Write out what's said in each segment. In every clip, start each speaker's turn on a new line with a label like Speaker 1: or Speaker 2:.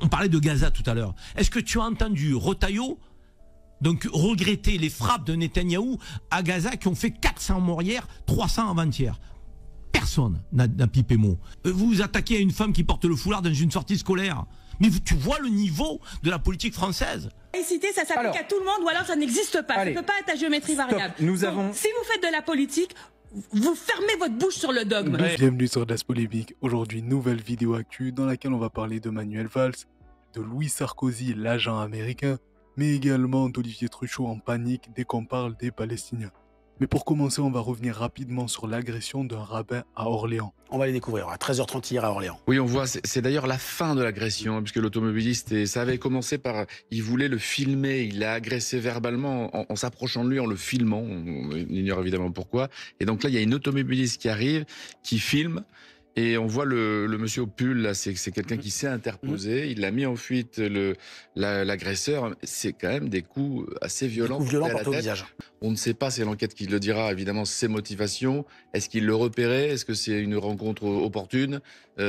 Speaker 1: On parlait de Gaza tout à l'heure. Est-ce que tu as entendu Retailleau donc regretter les frappes de Netanyahou à Gaza qui ont fait 400 morts hier, 300 avant-hier? Personne n'a pipé mot. Vous vous attaquez à une femme qui porte le foulard dans une sortie scolaire. Mais tu vois le niveau de la politique française.
Speaker 2: La laïcité, ça s'applique à tout le monde ou alors ça n'existe pas.
Speaker 3: Allez,
Speaker 2: ça ne peut pas être à géométrie variable.
Speaker 3: Donc,
Speaker 2: si vous faites de la politique, vous fermez votre bouche sur le dogme.
Speaker 4: Bienvenue sur Das Polémique. Aujourd'hui, nouvelle vidéo actu dans laquelle on va parler de Manuel Valls, de Louis Sarkozy, l'agent américain, mais également d'Olivier Truchot en panique dès qu'on parle des Palestiniens. Mais pour commencer, on va revenir rapidement sur l'agression d'un rabbin à Orléans.
Speaker 5: On va les découvrir à 13h30 hier à Orléans.
Speaker 6: Oui, on voit, c'est d'ailleurs la fin de l'agression, puisque l'automobiliste, et ça avait commencé par, il voulait le filmer, il l'a agressé verbalement en s'approchant de lui, en le filmant, on ignore évidemment pourquoi. Et donc là, il y a une automobiliste qui arrive, qui filme, et on voit le monsieur au pull, là, c'est quelqu'un qui s'est interposé, il a mis en fuite l'agresseur. C'est quand même des coups assez violents.
Speaker 5: Des coups violents portés au visage.
Speaker 6: On ne sait pas, c'est l'enquête qui le dira, évidemment, ses motivations. Est-ce qu'il le repérait? Est-ce que c'est une rencontre opportune?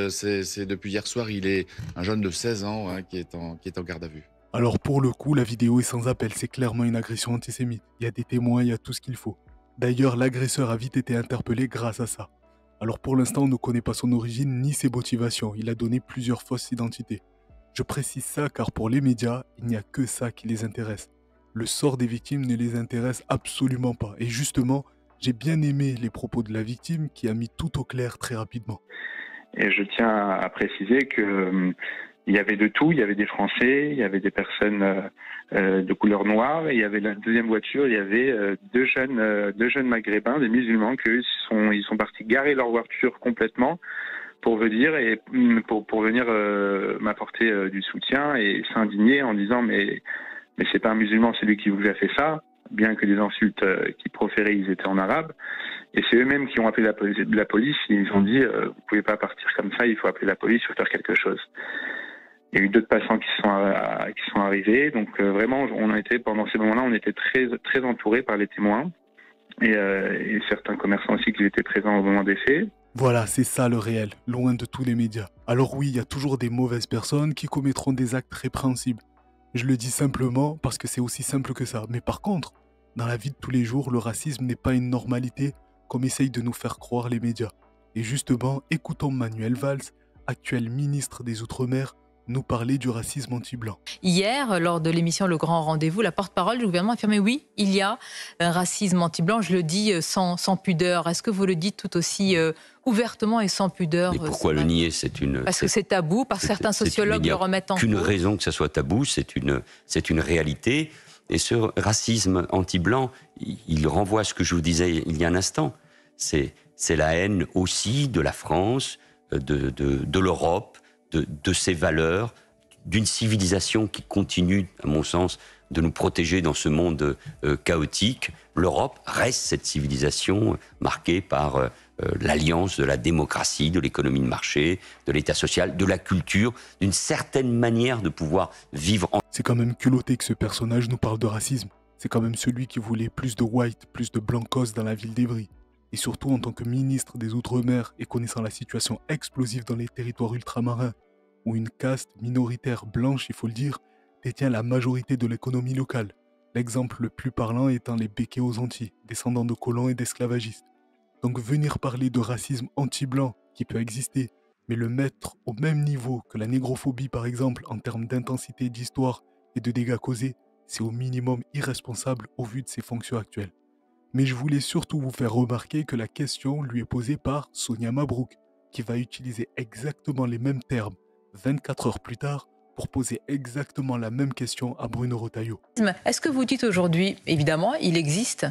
Speaker 6: C'est depuis hier soir, il est un jeune de 16 ans qui est en garde à vue.
Speaker 4: Alors pour le coup, la vidéo est sans appel, c'est clairement une agression antisémite. Il y a des témoins, il y a tout ce qu'il faut. D'ailleurs, l'agresseur a vite été interpellé grâce à ça. Alors pour l'instant, on ne connaît pas son origine ni ses motivations, il a donné plusieurs fausses identités. Je précise ça car pour les médias, il n'y a que ça qui les intéresse. Le sort des victimes ne les intéresse absolument pas. Et justement, j'ai bien aimé les propos de la victime qui a mis tout au clair très rapidement.
Speaker 7: Et je tiens à préciser que il y avait de tout, il y avait des Français, il y avait des personnes de couleur noire, et il y avait la deuxième voiture, il y avait deux jeunes maghrébins, des musulmans, ils sont partis garer leur voiture complètement pour venir m'apporter du soutien et s'indigner en disant mais c'est pas un musulman, c'est lui qui vous a fait ça, bien que les insultes qu'ils proféraient, ils étaient en arabe. Et c'est eux-mêmes qui ont appelé la police, ils ont dit vous pouvez pas partir comme ça, il faut appeler la police, il faut faire quelque chose. Il y a eu d'autres passants qui sont arrivés, donc vraiment on a été, pendant ces moments-là, on était très entourés par les témoins et certains commerçants aussi qui étaient présents au moment des faits.
Speaker 4: Voilà, c'est ça le réel, loin de tous les médias. Alors oui, il y a toujours des mauvaises personnes qui commettront des actes répréhensibles. Je le dis simplement parce que c'est aussi simple que ça. Mais par contre, dans la vie de tous les jours, le racisme n'est pas une normalité comme essayent de nous faire croire les médias. Et justement, écoutons Manuel Valls, actuel ministre des Outre-mer, nous parler du racisme anti-blanc.
Speaker 8: Hier, lors de l'émission Le Grand Rendez-vous, la porte-parole du gouvernement affirmait oui, il y a un racisme anti-blanc. Je le dis sans pudeur. Est-ce que vous le dites tout aussi ouvertement et sans pudeur?
Speaker 9: Et pourquoi le nier?
Speaker 8: Parce que c'est tabou, parce que certains sociologues le remettent en cause.
Speaker 9: Il n'y a qu'une raison que ça soit tabou, c'est une réalité. Et ce racisme anti-blanc, il renvoie à ce que je vous disais il y a un instant. C'est la haine aussi de la France, de l'Europe, de ses valeurs, d'une civilisation qui continue, à mon sens, de nous protéger dans ce monde chaotique. L'Europe reste cette civilisation marquée par l'alliance de la démocratie, de l'économie de marché, de l'État social, de la culture, d'une certaine manière de pouvoir vivre en...
Speaker 4: C'est quand même culotté que ce personnage nous parle de racisme. C'est quand même celui qui voulait plus de white, plus de blancos dans la ville d'Evry. Et surtout en tant que ministre des Outre-mer et connaissant la situation explosive dans les territoires ultramarins, où une caste minoritaire blanche, il faut le dire, détient la majorité de l'économie locale. L'exemple le plus parlant étant les Békés aux Antilles, descendants de colons et d'esclavagistes. Donc venir parler de racisme anti-blanc qui peut exister, mais le mettre au même niveau que la négrophobie par exemple en termes d'intensité d'histoire et de dégâts causés, c'est au minimum irresponsable au vu de ses fonctions actuelles. Mais je voulais surtout vous faire remarquer que la question lui est posée par Sonia Mabrouk, qui va utiliser exactement les mêmes termes 24 heures plus tard pour poser exactement la même question à Bruno Retailleau.
Speaker 8: Est-ce que vous dites aujourd'hui, évidemment, il existe?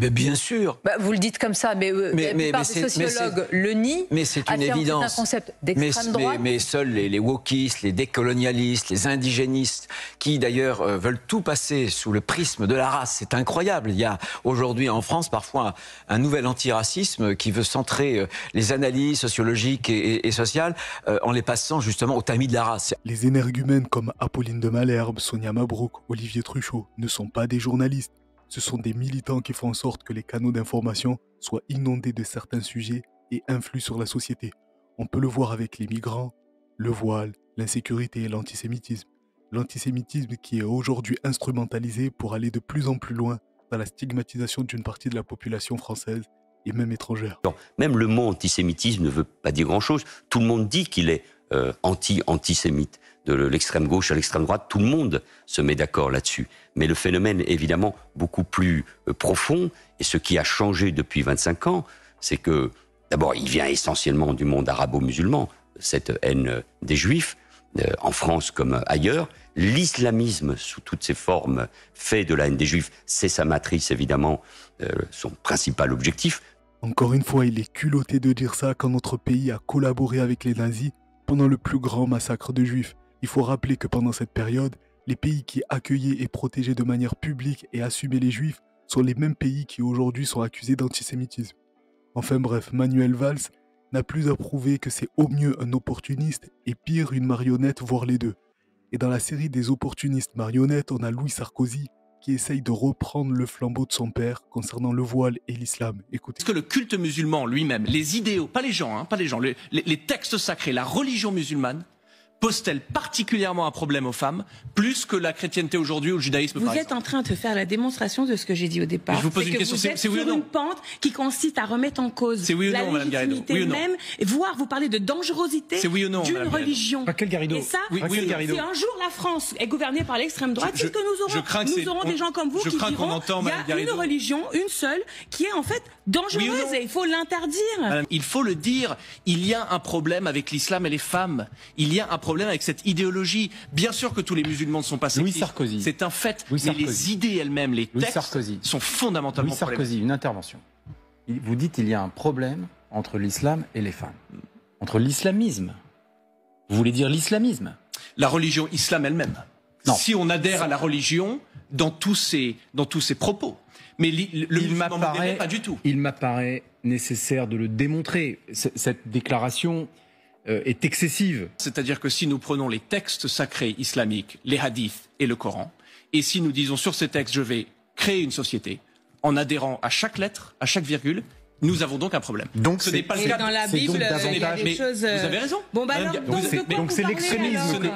Speaker 5: Mais bien sûr.
Speaker 8: Vous le dites comme ça, mais la plupart des sociologues le nient.
Speaker 5: Mais c'est une évidence.
Speaker 8: C'est un concept d'extrême droite.
Speaker 5: Mais seuls les wokistes, les décolonialistes, les indigénistes, qui d'ailleurs veulent tout passer sous le prisme de la race, c'est incroyable. Il y a aujourd'hui en France parfois un nouvel antiracisme qui veut centrer les analyses sociologiques et sociales en les passant justement au tamis de la race.
Speaker 4: Les énergumènes comme Apolline de Malherbe, Sonia Mabrouk, Olivier Truchot ne sont pas des journalistes. Ce sont des militants qui font en sorte que les canaux d'information soient inondés de certains sujets et influent sur la société. On peut le voir avec les migrants, le voile, l'insécurité et l'antisémitisme. L'antisémitisme qui est aujourd'hui instrumentalisé pour aller de plus en plus loin dans la stigmatisation d'une partie de la population française et même étrangère.
Speaker 9: Non, même le mot antisémitisme ne veut pas dire grand-chose. Tout le monde dit qu'il est antisémite. De l'extrême gauche à l'extrême droite, tout le monde se met d'accord là-dessus. Mais le phénomène est évidemment beaucoup plus profond. Et ce qui a changé depuis 25 ans, c'est que, d'abord, il vient essentiellement du monde arabo-musulman, cette haine des Juifs, en France comme ailleurs. L'islamisme, sous toutes ses formes, fait de la haine des Juifs. C'est sa matrice, évidemment, son principal objectif.
Speaker 4: Encore une fois, il est culotté de dire ça quand notre pays a collaboré avec les nazis pendant le plus grand massacre de Juifs. Il faut rappeler que pendant cette période, les pays qui accueillaient et protégeaient de manière publique et assumaient les Juifs sont les mêmes pays qui aujourd'hui sont accusés d'antisémitisme. Enfin bref, Manuel Valls n'a plus à prouver que c'est au mieux un opportuniste et pire une marionnette, voire les deux. Et dans la série des opportunistes marionnettes, on a Louis Sarkozy qui essaye de reprendre le flambeau de son père concernant le voile et l'islam. Écoutez.
Speaker 3: Est-ce que le culte musulman lui-même, les idéaux, pas les gens, les textes sacrés, la religion musulmane, pose-t-elle particulièrement un problème aux femmes, plus que la chrétienté aujourd'hui ou le judaïsme par exemple ?
Speaker 2: Vous êtes en train de faire la démonstration de ce que j'ai dit au départ.
Speaker 3: Je vous pose une question,
Speaker 2: c'est
Speaker 3: oui ou non ?
Speaker 2: Sur une pente qui consiste à remettre en cause
Speaker 3: oui ou
Speaker 2: la
Speaker 3: non, Madame Garrido ?
Speaker 2: légitimité
Speaker 3: Oui ou non ?
Speaker 2: même, voire vous parlez de dangerosité
Speaker 3: oui ou non,
Speaker 2: d'une
Speaker 3: Madame Garrido ?
Speaker 2: religion.
Speaker 10: Raquel Garrido.
Speaker 2: Et ça,
Speaker 10: Raquel Garrido.
Speaker 2: si un jour la France est gouvernée par l'extrême droite, c'est ce que nous aurons des gens comme vous qui diront il y a une religion, une seule, qui est en fait dangereuse et il faut l'interdire.
Speaker 3: Madame, il faut le dire, il y a un problème avec l'islam et les femmes. Il y a un problème avec cette idéologie. Bien sûr que tous les musulmans ne sont pas sexistes.
Speaker 10: Louis Sarkozy.
Speaker 3: C'est un fait. Mais les idées elles-mêmes, les textes sont fondamentalement
Speaker 10: Louis Sarkozy, une intervention. Vous dites qu'il y a un problème entre l'islam et les femmes. Entre l'islamisme. Vous voulez dire l'islamisme ?
Speaker 3: La religion islam elle-même.
Speaker 10: Non.
Speaker 3: Si on adhère à la religion dans tous ses propos. Mais le musulman modéré, pas du tout.
Speaker 10: Il m'apparaît nécessaire de le démontrer. Cette déclaration est excessive.
Speaker 3: C'est-à-dire que si nous prenons les textes sacrés islamiques, les hadiths et le Coran, et si nous disons sur ces textes, je vais créer une société, en adhérant à chaque lettre, à chaque virgule, nous avons donc un problème.
Speaker 10: Donc
Speaker 3: ce n'est pas le cas.
Speaker 2: Dans la Bible, il y a des choses...
Speaker 3: Vous avez raison.
Speaker 2: Bon, bah alors,
Speaker 10: donc c'est l'extrémisme.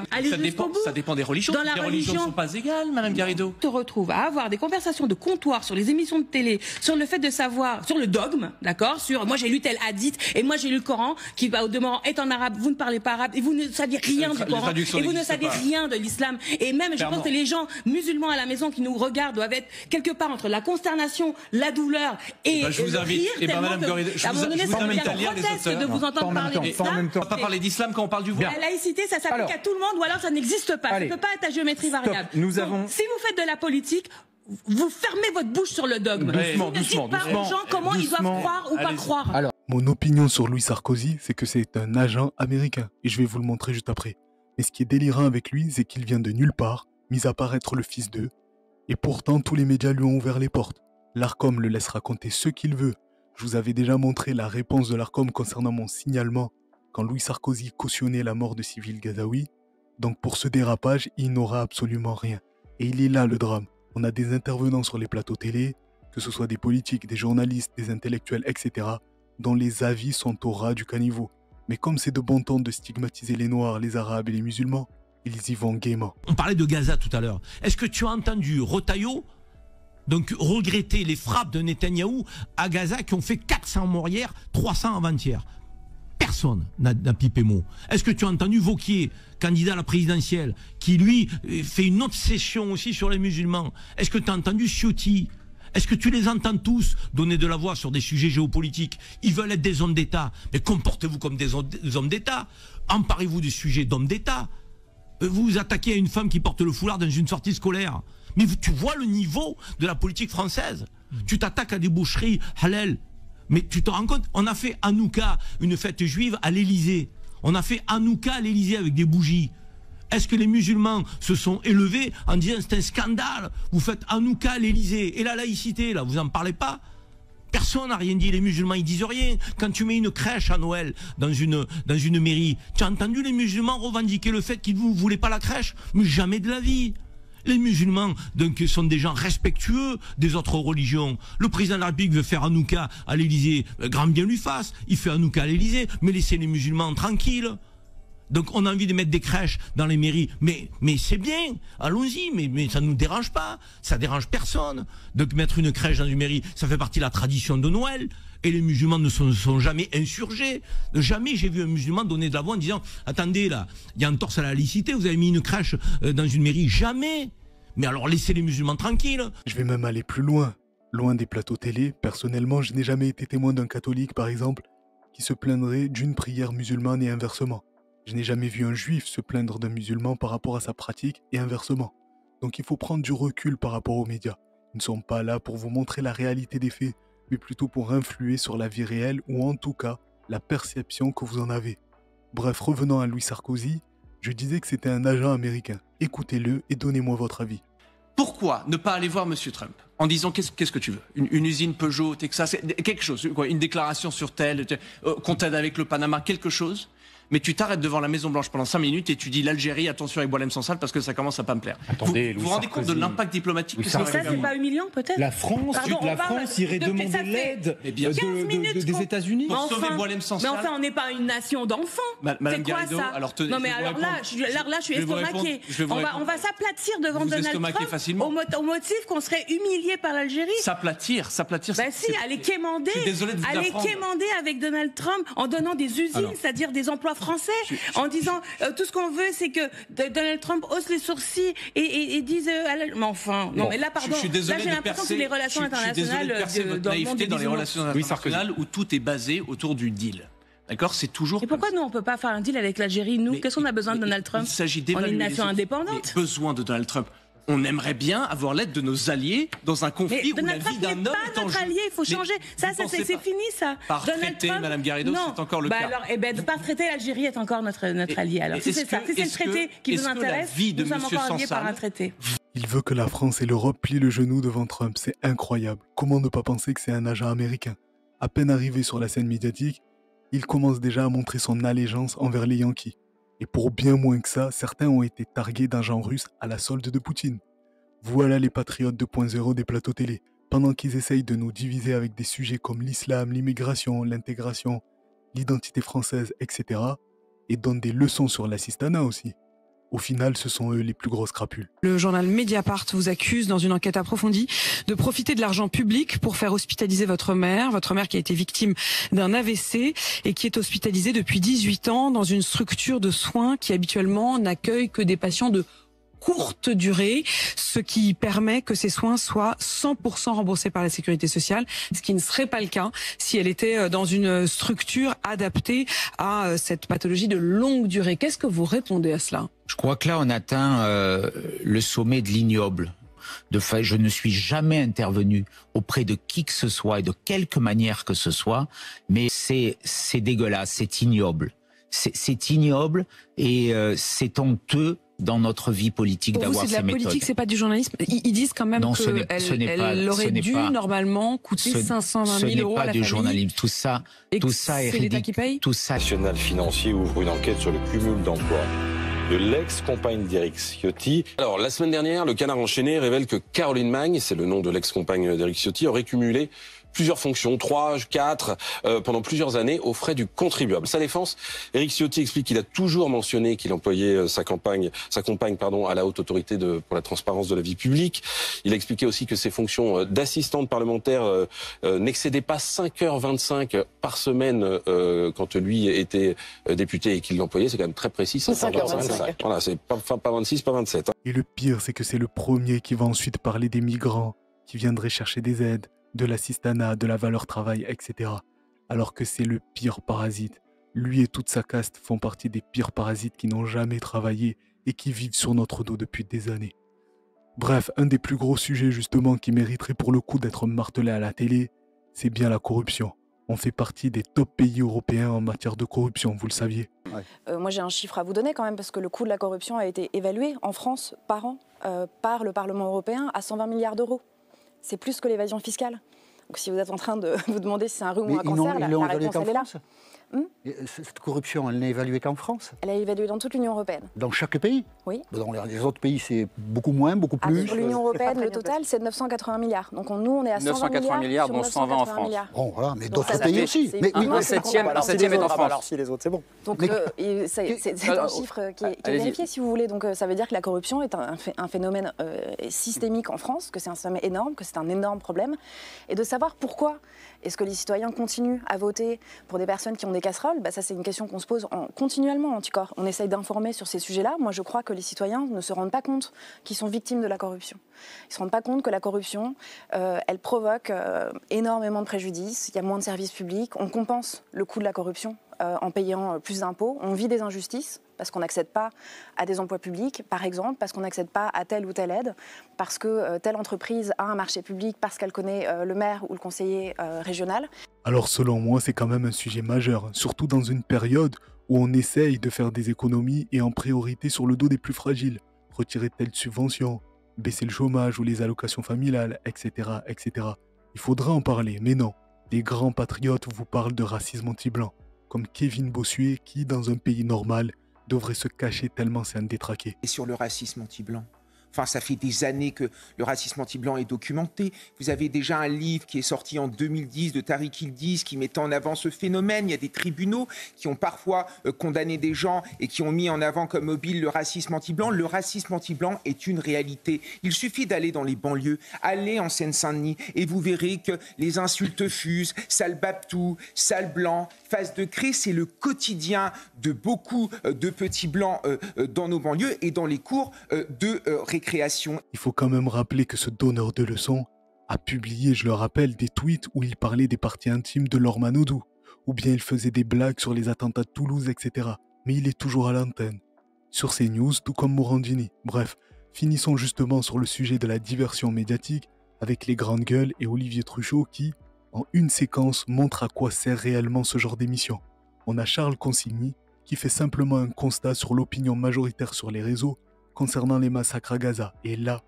Speaker 3: Ça dépend des religions.
Speaker 2: Dans la
Speaker 3: les religions ne sont pas égales, Madame Garrido.
Speaker 2: On se retrouve à avoir des conversations de comptoir sur les émissions de télé, sur le fait de savoir, sur le dogme, d'accord, sur moi j'ai lu tel hadith et moi j'ai lu le Coran, qui au demeurant est en arabe, vous ne parlez pas arabe et vous ne saviez rien du Coran et vous ne savez rien de l'islam. Et même, je pense que les gens musulmans à la maison qui nous regardent doivent être quelque part entre la consternation, la douleur et
Speaker 3: je vous invite.
Speaker 2: Madame Garrido, je vous invite à lire les auteurs. De vous entendre parler d'islam.
Speaker 3: On ne peut pas parler d'islam quand on parle du voile.
Speaker 2: La laïcité, ça s'applique à tout le monde ou alors ça n'existe pas. Ça ne peut pas être à géométrie variable. Si vous faites de la politique, vous fermez votre bouche sur le dogme.
Speaker 10: Doucement,
Speaker 2: ne dites pas aux gens comment ils doivent croire ou pas croire.
Speaker 4: Alors, mon opinion sur Louis Sarkozy, c'est que c'est un agent américain. Et je vais vous le montrer juste après. Mais ce qui est délirant avec lui, c'est qu'il vient de nulle part, mis à part être le fils d'eux. Et pourtant, tous les médias lui ont ouvert les portes. L'Arcom le laisse raconter ce qu'il veut. Je vous avais déjà montré la réponse de l'Arcom concernant mon signalement quand Louis Sarkozy cautionnait la mort de civils gazaouis. Donc pour ce dérapage, il n'aura absolument rien. Et il est là le drame. On a des intervenants sur les plateaux télé, que ce soit des politiques, des journalistes, des intellectuels, etc., dont les avis sont au ras du caniveau. Mais comme c'est de bon ton de stigmatiser les Noirs, les Arabes et les musulmans, ils y vont gaiement.
Speaker 1: On parlait de Gaza tout à l'heure. Est-ce que tu as entendu Rotaillot donc regretter les frappes de Netanyahou à Gaza qui ont fait 400 morts hier, 300 avant-hier? Personne n'a pipé mot. Est-ce que tu as entendu Wauquiez, candidat à la présidentielle, qui lui fait une obsession aussi sur les musulmans? Est-ce que tu as entendu Ciotti? Est-ce que tu les entends tous donner de la voix sur des sujets géopolitiques? Ils veulent être des hommes d'État. Mais comportez-vous comme des hommes d'État. Emparez-vous des sujets d'hommes d'État. Vous vous attaquez à une femme qui porte le foulard dans une sortie scolaire. Mais tu vois le niveau de la politique française. Tu t'attaques à des boucheries halal. Mais tu te rends compte, on a fait Hanouka, une fête juive, à l'Élysée. On a fait Hanouka à l'Élysée avec des bougies. Est-ce que les musulmans se sont élevés en disant c'est un scandale, vous faites Hanouka à l'Élysée? Et la laïcité, là, vous en parlez pas? Personne n'a rien dit, les musulmans ils disent rien. Quand tu mets une crèche à Noël dans une mairie, tu as entendu les musulmans revendiquer le fait qu'ils ne voulaient pas la crèche? Mais jamais de la vie. Les musulmans donc, sont des gens respectueux des autres religions. Le président de la République veut faire Hanouka à l'Élysée, grand bien lui fasse. Il fait Hanouka à l'Élysée, mais laissez les musulmans tranquilles. Donc on a envie de mettre des crèches dans les mairies, mais c'est bien, allons-y, mais ça nous dérange pas, ça dérange personne. Donc mettre une crèche dans une mairie, ça fait partie de la tradition de Noël, et les musulmans ne sont jamais insurgés. Jamais j'ai vu un musulman donner de la voix en disant « Attendez là, il y a une torse à la laïcité, vous avez mis une crèche dans une mairie », jamais. Mais alors laissez les musulmans tranquilles.
Speaker 4: Je vais même aller plus loin. Loin des plateaux télé, personnellement, je n'ai jamais été témoin d'un catholique, par exemple, qui se plaindrait d'une prière musulmane et inversement. Je n'ai jamais vu un juif se plaindre d'un musulman par rapport à sa pratique et inversement. Donc il faut prendre du recul par rapport aux médias. Ils ne sont pas là pour vous montrer la réalité des faits, mais plutôt pour influer sur la vie réelle ou en tout cas la perception que vous en avez. Bref, revenons à Louis Sarkozy, je disais que c'était un agent américain. Écoutez-le et donnez-moi votre avis.
Speaker 3: Pourquoi ne pas aller voir M. Trump en disant qu'est-ce que tu veux, une usine Peugeot, Texas, quelque chose, quoi, une déclaration sur tel, qu'on t'aide avec le Panama, quelque chose, mais tu t'arrêtes devant la Maison Blanche pendant 5 minutes et tu dis l'Algérie, attention avec Boualem Sansal parce que ça commence à pas me plaire.
Speaker 10: Attendez,
Speaker 3: vous vous rendez compte de l'impact diplomatique que ça
Speaker 2: Mais ça, c'est pas humiliant, peut-être?
Speaker 10: La France irait demander l'aide des États-Unis
Speaker 3: pour sauver Boualem Sansal.
Speaker 2: Mais enfin, on n'est pas une nation d'enfants.
Speaker 3: Madame
Speaker 2: C'est quoi
Speaker 3: Garrido,
Speaker 2: ça?
Speaker 3: alors
Speaker 2: non, mais alors là, je suis estomaquée. On va s'aplatir devant Donald Trump au motif qu'on serait humilié par l'Algérie.
Speaker 3: S'aplatir.
Speaker 2: Bah si, aller quémander avec Donald Trump en donnant des usines, c'est-à-dire des emplois français, en disant tout ce qu'on veut, c'est que Donald Trump hausse les sourcils et dise mais enfin, non, mais là, pardon, là j'ai l'impression que les relations internationales
Speaker 3: dans le monde dans les relations internationales où tout est basé autour du deal. D'accord, c'est toujours.
Speaker 2: Et pourquoi nous on peut pas faire un deal avec l'Algérie? Nous, qu'est-ce qu'on a besoin de Donald Trump?
Speaker 3: Il s'agit
Speaker 2: On est une nation indépendante.
Speaker 3: Besoin de Donald Trump. On aimerait bien avoir l'aide de nos alliés dans un conflit où la vie d'un homme est en jeu.
Speaker 2: Notre allié, il faut changer. Ça, c'est fini, ça.
Speaker 3: Par traité, Madame Garrido, c'est encore le cas.
Speaker 2: Alors, par traité, l'Algérie est encore notre allié. Alors, si c'est ça, si c'est le traité qui nous intéresse, nous sommes encore alliés par un traité.
Speaker 4: Il veut que la France et l'Europe plient le genou devant Trump, c'est incroyable. Comment ne pas penser que c'est un agent américain? À peine arrivé sur la scène médiatique, il commence déjà à montrer son allégeance envers les Yankees. Et pour bien moins que ça, certains ont été targués d'agents russes à la solde de Poutine. Voilà les patriotes 2.0 des plateaux télé. Pendant qu'ils essayent de nous diviser avec des sujets comme l'islam, l'immigration, l'intégration, l'identité française, etc. et donnent des leçons sur l'assistanat aussi. Au final, ce sont eux les plus grosses crapules.
Speaker 11: Le journal Mediapart vous accuse, dans une enquête approfondie, de profiter de l'argent public pour faire hospitaliser votre mère qui a été victime d'un AVC et qui est hospitalisée depuis 18 ans dans une structure de soins qui habituellement n'accueille que des patients de courte durée, ce qui permet que ces soins soient 100% remboursés par la sécurité sociale, ce qui ne serait pas le cas si elle était dans une structure adaptée à cette pathologie de longue durée. Qu'est-ce que vous répondez à cela?
Speaker 12: Je crois que là, on atteint le sommet de l'ignoble. Je ne suis jamais intervenu auprès de qui que ce soit et de quelque manière que ce soit, mais c'est dégueulasse, c'est ignoble. C'est ignoble et c'est honteux dans notre vie politique d'avoir ces méthodes.
Speaker 11: C'est de la politique, c'est pas du journalisme. Ils disent quand même qu'elle aurait dû normalement coûter 520 000 euros à la famille.
Speaker 12: Ce n'est pas du journalisme. Tout ça est ridicule.
Speaker 11: L'État qui paye.
Speaker 12: Tout ça.
Speaker 13: Le National financier ouvre une enquête sur le cumul d'emplois de l'ex-compagne d'Éric Ciotti. Alors, la semaine dernière, le Canard enchaîné révèle que Caroline Magne, c'est le nom de l'ex-compagne d'Éric Ciotti, aurait cumulé plusieurs fonctions, 3, 4, pendant plusieurs années, aux frais du contribuable. Sa défense, Éric Ciotti explique qu'il a toujours mentionné qu'il employait sa compagne, à la haute autorité pour la transparence de la vie publique. Il a expliqué aussi que ses fonctions d'assistante parlementaire n'excédaient pas 5h25 par semaine quand lui était député et qu'il l'employait. C'est quand même très précis, 5h25. Voilà, c'est pas 26, pas 27.
Speaker 4: Et le pire, c'est que c'est le premier qui va ensuite parler des migrants qui viendraient chercher des aides, de l'assistanat, de la valeur travail, etc. Alors que c'est le pire parasite. Lui et toute sa caste font partie des pires parasites qui n'ont jamais travaillé et qui vivent sur notre dos depuis des années. Bref, un des plus gros sujets justement qui mériterait pour le coup d'être martelé à la télé, c'est bien la corruption. On fait partie des top pays européens en matière de corruption, vous le saviez.
Speaker 14: Moi j'ai un chiffre à vous donner quand même, parce que le coût de la corruption a été évalué en France par an par le Parlement européen à 120 milliards d'euros. C'est plus que l'évasion fiscale. Donc si vous êtes en train de vous demander si c'est un rhume ou un cancer, la réponse elle est là.
Speaker 15: Cette corruption, elle n'est évaluée qu'en France?
Speaker 14: Elle est évaluée dans toute l'Union européenne.
Speaker 15: Dans chaque pays?
Speaker 14: Oui.
Speaker 15: Dans les autres pays, c'est beaucoup moins, beaucoup plus?
Speaker 14: Sur l'Union européenne, le total, c'est 980 milliards. Donc nous, on est à 120
Speaker 16: 980 milliards, dont 120 en France.
Speaker 15: Bon, voilà, mais d'autres pays aussi.
Speaker 16: Mais oui, un septième est en France.
Speaker 15: Alors si les autres, c'est bon.
Speaker 14: Donc c'est un chiffre qui est vérifié, si vous voulez. Donc ça veut dire que la corruption est un phénomène systémique en France, que c'est un phénomène énorme, que c'est un énorme problème. Et de savoir pourquoi est-ce que les citoyens continuent à voter pour des personnes qui ont des casseroles, ça c'est une question qu'on se pose continuellement en Anticor. On essaye d'informer sur ces sujets-là. Moi je crois que les citoyens ne se rendent pas compte qu'ils sont victimes de la corruption. Ils ne se rendent pas compte que la corruption, elle provoque énormément de préjudices. Il y a moins de services publics. On compense le coût de la corruption en payant plus d'impôts. On vit des injustices parce qu'on n'accède pas à des emplois publics, par exemple, parce qu'on n'accède pas à telle ou telle aide, parce que telle entreprise a un marché public, parce qu'elle connaît le maire ou le conseiller régional.
Speaker 4: Alors selon moi, c'est quand même un sujet majeur, surtout dans une période où on essaye de faire des économies et en priorité sur le dos des plus fragiles, retirer telle subvention, baisser le chômage ou les allocations familiales, etc., etc. Il faudra en parler, mais non. Des grands patriotes vous parlent de racisme anti-blanc, comme Kevin Bossuet qui, dans un pays normal, devrait se cacher tellement c'est un détraqué.
Speaker 17: Et sur le racisme anti-blanc, enfin, ça fait des années que le racisme anti-blanc est documenté. Vous avez déjà un livre qui est sorti en 2010 de Tariq Yildiz qui mettait en avant ce phénomène. Il y a des tribunaux qui ont parfois condamné des gens et qui ont mis en avant comme mobile le racisme anti-blanc. Le racisme anti-blanc est une réalité. Il suffit d'aller dans les banlieues, aller en Seine-Saint-Denis et vous verrez que les insultes fusent, sale babtou, sale blanc, face de craie, c'est le quotidien de beaucoup de petits blancs dans nos banlieues et dans les cours de récréation.
Speaker 4: Il faut quand même rappeler que ce donneur de leçons a publié, je le rappelle, des tweets où il parlait des parties intimes de Laure Manodou, ou bien il faisait des blagues sur les attentats de Toulouse, etc. Mais il est toujours à l'antenne, sur CNews, tout comme Morandini. Bref, finissons justement sur le sujet de la diversion médiatique avec les grandes gueules et Olivier Truchot qui, en une séquence, montre à quoi sert réellement ce genre d'émission. On a Charles Consigny qui fait simplement un constat sur l'opinion majoritaire sur les réseaux concernant les massacres à Gaza. Et là,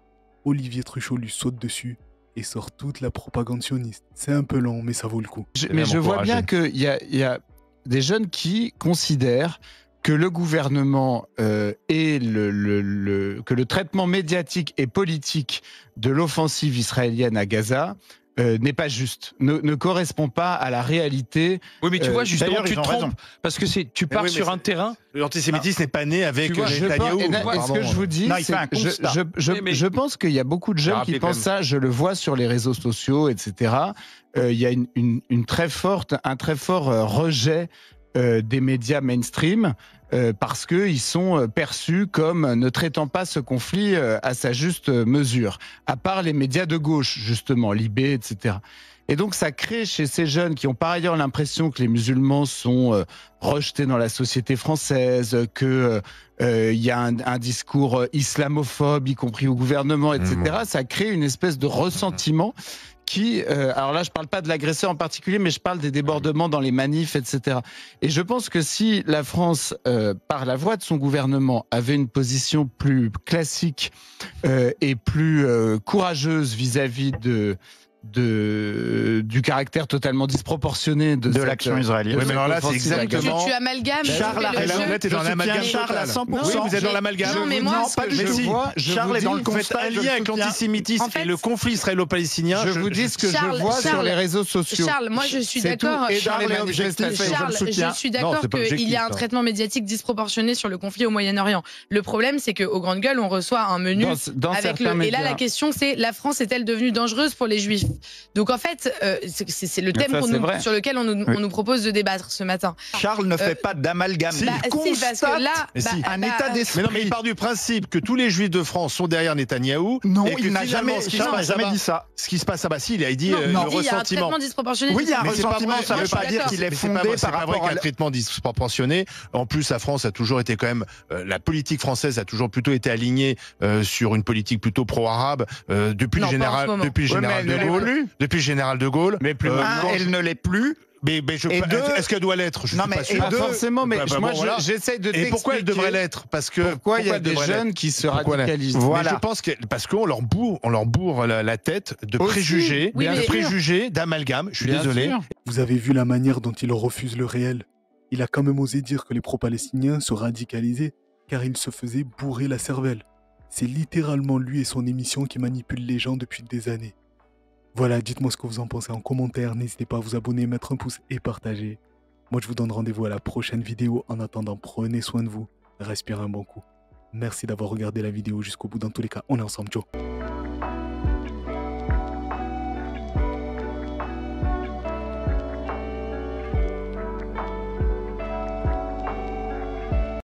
Speaker 4: Olivier Truchot lui saute dessus et sort toute la propagande sioniste. C'est un peu long, mais ça vaut le coup.
Speaker 18: Mais je vois bien qu'il y a des jeunes qui considèrent que le gouvernement et que le traitement médiatique et politique de l'offensive israélienne à Gaza n'est pas juste, ne correspond pas à la réalité.
Speaker 19: Oui, mais tu vois, justement, tu te trompes, parce que tu pars sur un terrain...
Speaker 20: L'antisémitisme n'est pas né avec Netanyahou.
Speaker 18: Ce que je vous dis, je pense qu'il y a beaucoup de jeunes qui pensent ça, je le vois sur les réseaux sociaux, etc. Il y a un très fort rejet des médias mainstream, parce qu'ils sont perçus comme ne traitant pas ce conflit à sa juste mesure, à part les médias de gauche, justement, Libé, etc. Et donc ça crée chez ces jeunes qui ont par ailleurs l'impression que les musulmans sont rejetés dans la société française, que y a un discours islamophobe, y compris au gouvernement, etc. Ça crée une espèce de ressentiment qui, alors là je parle pas de l'agresseur en particulier, mais je parle des débordements dans les manifs, etc. Et je pense que si la France, par la voix de son gouvernement, avait une position plus classique et plus courageuse vis-à-vis du caractère totalement disproportionné de
Speaker 20: l'action israélienne.
Speaker 18: Oui, mais alors là, c'est exactement...
Speaker 21: Tu amalgames.
Speaker 20: Charles est dans l'amalgame. Charles à 100%. Oui, vous êtes dans l'amalgame.
Speaker 21: Non, mais moi,
Speaker 20: pas du tout. Charles est dans le constat. Un lien avec l'antisémitisme et le conflit israélo-palestinien.
Speaker 18: Je vous dis ce que je vois sur les réseaux sociaux.
Speaker 21: Charles, moi, je suis d'accord.
Speaker 18: Charles,
Speaker 21: je suis d'accord qu'il y a un traitement médiatique disproportionné sur le conflit au Moyen-Orient. Le problème, c'est qu'aux grandes gueules, on reçoit un menu avec le. Et là, la question, c'est la France est-elle devenue dangereuse pour les Juifs? Donc en fait, c'est le thème sur lequel on nous propose de débattre ce matin.
Speaker 20: Charles ne fait pas d'amalgame.
Speaker 21: Il constate
Speaker 20: un état d'esprit. Mais non, mais il part du principe que tous les Juifs de France sont derrière Netanyahou.
Speaker 18: Non,
Speaker 20: et
Speaker 18: il n'a jamais
Speaker 20: dit ça. Ce qui se passe à Bassi, il a dit le ressentiment.
Speaker 21: Il y a un traitement disproportionné.
Speaker 20: Oui, il y a un ressentiment. Ça ne veut pas dire qu'il est fondé par rapport à un traitement disproportionné. En plus, la France a toujours été quand même, la politique française a toujours plutôt été alignée sur une politique plutôt pro-arabe depuis le général de Gaulle. Depuis le général de Gaulle.
Speaker 18: Mais plus
Speaker 20: elle ne l'est plus. Mais est-ce qu'elle doit l'être? Je suis pas sûr.
Speaker 18: Pas forcément, mais moi j'essaie de t'expliquer.
Speaker 20: Et pourquoi elle devrait l'être? Parce que
Speaker 18: pourquoi il y a des jeunes qui se radicalisent?
Speaker 20: Voilà. Mais je pense que parce qu'on leur bourre la tête de préjugés, d'amalgames. Je suis désolé.
Speaker 4: Vous avez vu la manière dont il refuse le réel. Il a quand même osé dire que les pro-palestiniens se radicalisaient car il se faisait bourrer la cervelle. C'est littéralement lui et son émission qui manipulent les gens depuis des années. Voilà, dites-moi ce que vous en pensez en commentaire. N'hésitez pas à vous abonner, mettre un pouce et partager. Moi, je vous donne rendez-vous à la prochaine vidéo. En attendant, prenez soin de vous. Respirez un bon coup. Merci d'avoir regardé la vidéo jusqu'au bout. Dans tous les cas, on est ensemble. Ciao.